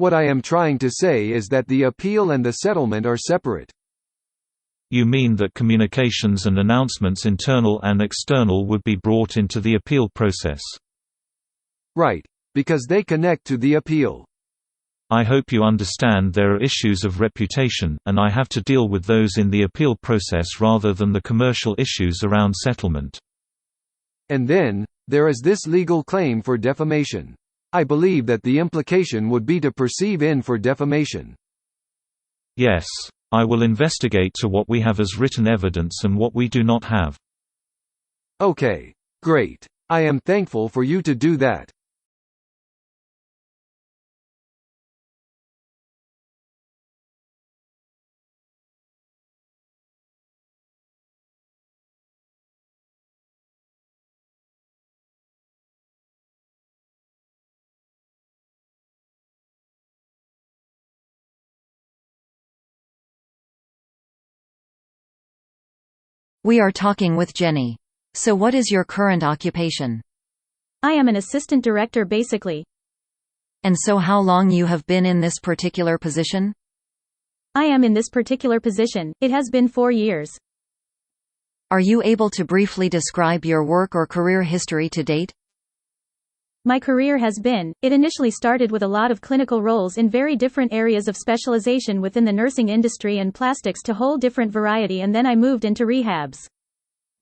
What I am trying to say is that the appeal and the settlement are separate. You mean that communications and announcements internal and external would be brought into the appeal process? Right, because they connect to the appeal. I hope you understand there are issues of reputation, and I have to deal with those in the appeal process rather than the commercial issues around settlement. And then, there is this legal claim for defamation. I believe that the implication would be to perceive in for defamation. Yes. I will investigate to what we have as written evidence and what we do not have. Okay. Great. I am thankful for you to do that. We are talking with Jenny. So what is your current occupation? I am an assistant director basically. And so how long you have been in this particular position? I am in this particular position, it has been 4 years. Are you able to briefly describe your work or career history to date? My career has been, it initially started with a lot of clinical roles in very different areas of specialization within the nursing industry and plastics to whole different variety, and then I moved into rehabs.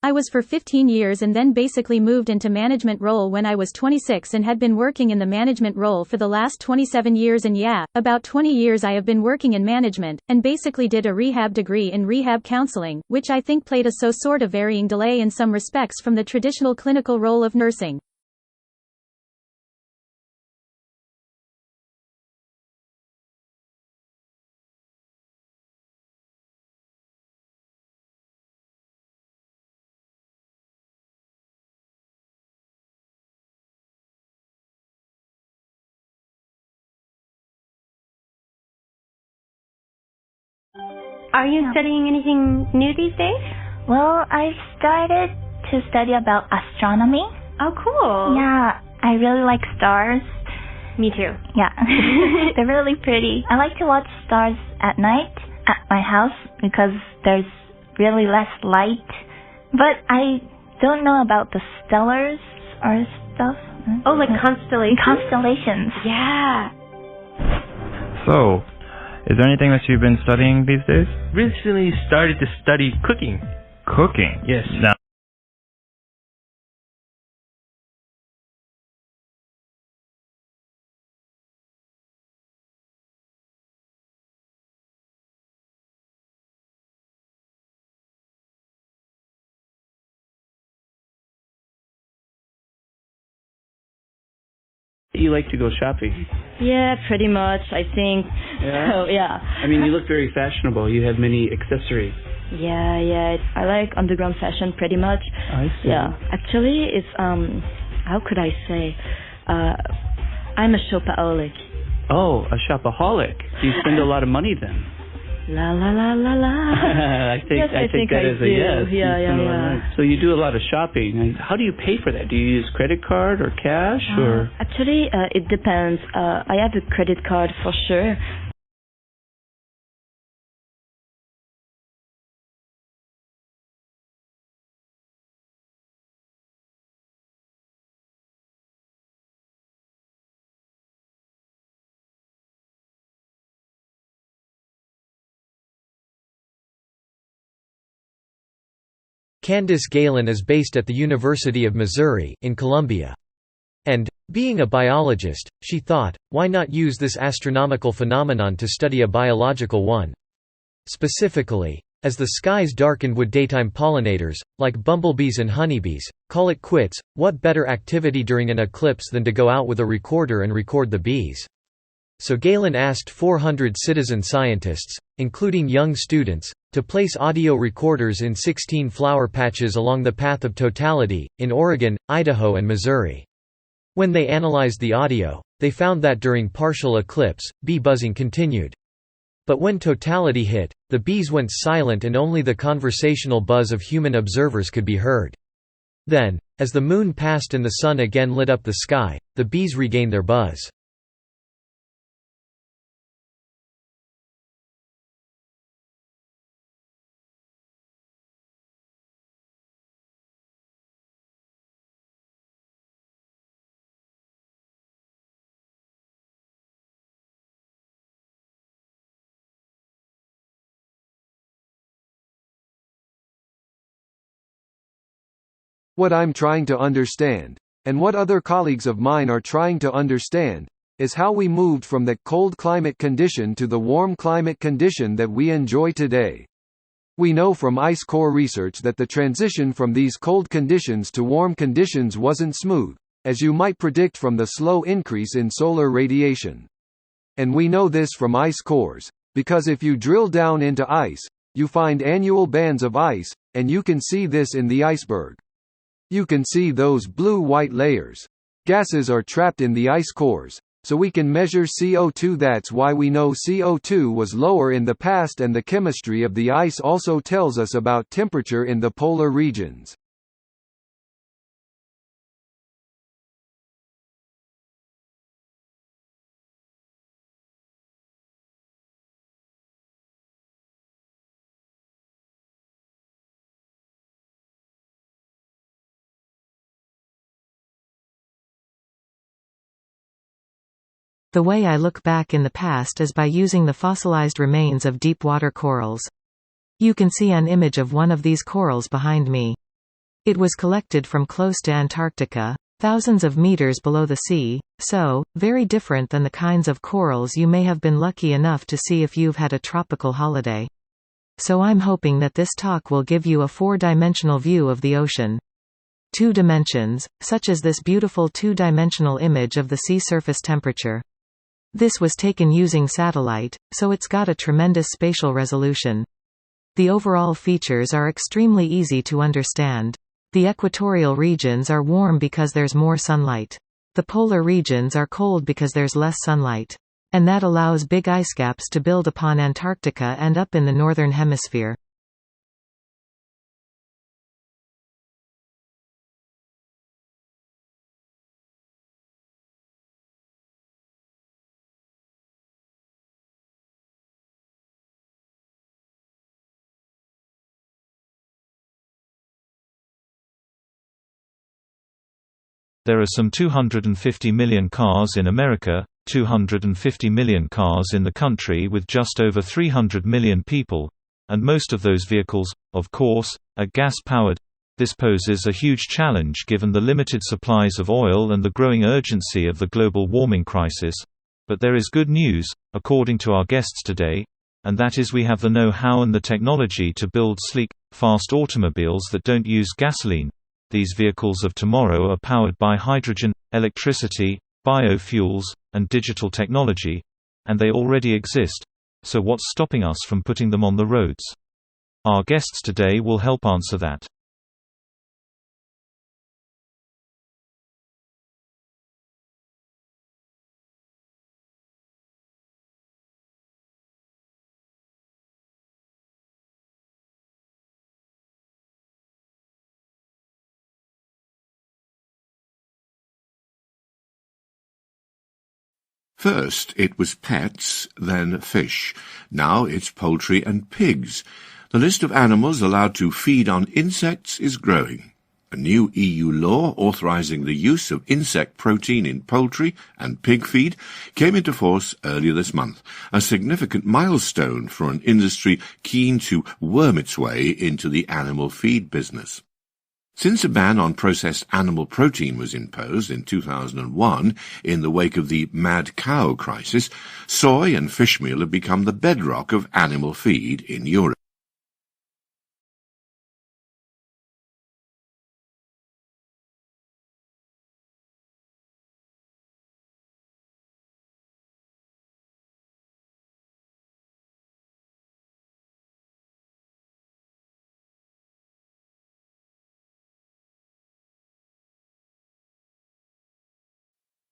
I was for 15 years and then basically moved into management role when I was 26 and had been working in the management role for the last 27 years, and about 20 years I have been working in management, and basically did a rehab degree in rehab counseling, which I think played a sort of varying delay in some respects from the traditional clinical role of nursing. Are you studying anything new these days? Well, I started to study about astronomy. Oh, cool. Yeah, I really like stars. Me too. Yeah, they're really pretty. I like to watch stars at night at my house because there's really less light. But I don't know about the stellars or stuff. Oh, like constellations? Constellations. Yeah. So, is there anything that you've been studying these days? Recently started to study cooking. Cooking? Yes. Now, You like to go shopping? Yeah, pretty much, I think. Yeah? So, yeah. I mean, you look very fashionable. You have many accessories. Yeah. I like underground fashion pretty much. I see. Yeah. Actually, it's, how could I say? I'm a shopaholic. Oh, a shopaholic. Do you spend a lot of money then? La la la la la. I think that is a yes. Yeah. So you do a lot of shopping. How do you pay for that? Do you use credit card or cash or? Actually, it depends. I have a credit card for sure. Candice Galen is based at the University of Missouri, in Columbia. And, being a biologist, she thought, why not use this astronomical phenomenon to study a biological one? Specifically, as the skies darkened would daytime pollinators, like bumblebees and honeybees, call it quits. What better activity during an eclipse than to go out with a recorder and record the bees? So Galen asked 400 citizen scientists, including young students, to place audio recorders in 16 flower patches along the path of totality, in Oregon, Idaho and Missouri. When they analyzed the audio, they found that during partial eclipse, bee buzzing continued. But when totality hit, the bees went silent and only the conversational buzz of human observers could be heard. Then, as the moon passed and the sun again lit up the sky, the bees regained their buzz. What I'm trying to understand, and what other colleagues of mine are trying to understand, is how we moved from that cold climate condition to the warm climate condition that we enjoy today. We know from ice core research that the transition from these cold conditions to warm conditions wasn't smooth, as you might predict from the slow increase in solar radiation. And we know this from ice cores, because if you drill down into ice, you find annual bands of ice, and you can see this in the iceberg. You can see those blue-white layers. Gases are trapped in the ice cores, so we can measure CO2. That's why we know CO2 was lower in the past, and the chemistry of the ice also tells us about temperature in the polar regions. The way I look back in the past is by using the fossilized remains of deep-water corals. You can see an image of one of these corals behind me. It was collected from close to Antarctica, thousands of meters below the sea, so, very different than the kinds of corals you may have been lucky enough to see if you've had a tropical holiday. So I'm hoping that this talk will give you a four-dimensional view of the ocean. 2 dimensions, such as this beautiful 2-dimensional image of the sea surface temperature. This was taken using satellite, so it's got a tremendous spatial resolution. The overall features are extremely easy to understand. The equatorial regions are warm because there's more sunlight. The polar regions are cold because there's less sunlight. And that allows big ice caps to build upon Antarctica and up in the northern hemisphere. There are some 250 million cars in America, 250 million cars in the country with just over 300 million people, and most of those vehicles, of course, are gas-powered. This poses a huge challenge given the limited supplies of oil and the growing urgency of the global warming crisis. But there is good news, according to our guests today, and that is we have the know-how and the technology to build sleek, fast automobiles that don't use gasoline. These vehicles of tomorrow are powered by hydrogen, electricity, biofuels, and digital technology, and they already exist. So what's stopping us from putting them on the roads? Our guests today will help answer that. First it was pets, then fish. Now it's poultry and pigs. The list of animals allowed to feed on insects is growing. A new EU law authorizing the use of insect protein in poultry and pig feed came into force earlier this month, a significant milestone for an industry keen to worm its way into the animal feed business. Since a ban on processed animal protein was imposed in 2001 in the wake of the mad cow crisis, soy and fish meal have become the bedrock of animal feed in Europe.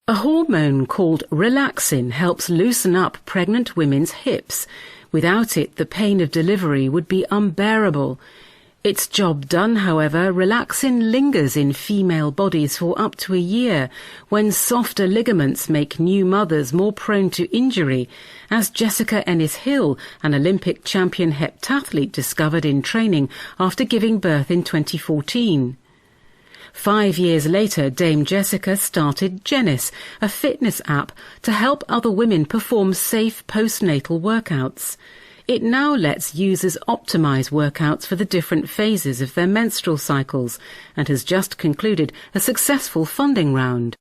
A hormone called relaxin helps loosen up pregnant women's hips. Without it, the pain of delivery would be unbearable. Its job done, however, relaxin lingers in female bodies for up to a year, when softer ligaments make new mothers more prone to injury, as Jessica Ennis-Hill, an Olympic champion heptathlete, discovered in training after giving birth in 2014. 5 years later, Dame Jessica started Genis, a fitness app to help other women perform safe postnatal workouts. It now lets users optimize workouts for the different phases of their menstrual cycles and has just concluded a successful funding round.